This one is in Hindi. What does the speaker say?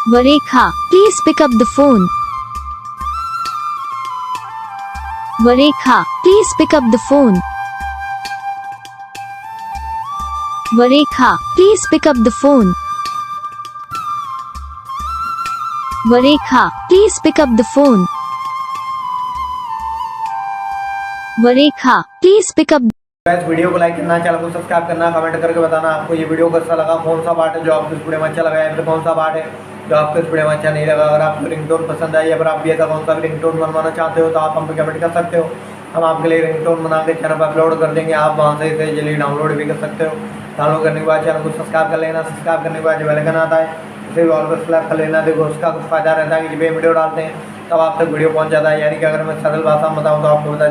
Varekha, please pick up the phone. Varekha, please pick up the phone. Varekha, please pick up the phone. Varekha, please pick up the phone. Varekha, please pick up. Guys video को लाइक करना, चैनल को सब्सक्राइब करना, कमेंट करके बताना आपको ये वीडियो कैसा लगा, कौन सा पार्ट है जो आपको इस वीडियो में अच्छा लगा या फिर कौन सा पार्ट है जो आपको इस वीडियो में अच्छा नहीं लगा। अगर आपको रिंगटोन पसंद आई या फिर आप भी ऐसा कौन सा भी रिंगटोन बनवाना चाहते हो तो आप हम पे कमेंट कर सकते हो। हम आपके लिए रिंगटोन बना के चैनल पर अपलोड कर देंगे, आप वहाँ से इसे जल्दी डाउनलोड भी कर सकते हो। डाउनलोड करने के बाद चैनल को सब्सक्राइब कर लेना, सब्सक्राइब करने के बाद जो बेल आइकन आता है उसे भी ऑल पर सेलेक्ट कर लेना। देखो उसका कुछ फ़ायदा रहता है कि जब ये वीडियो डालते हैं तब आप तक वीडियो पहुँच जाता है, यानी कि अगर मैं सरल भाषा में बताऊँ तो आपको बता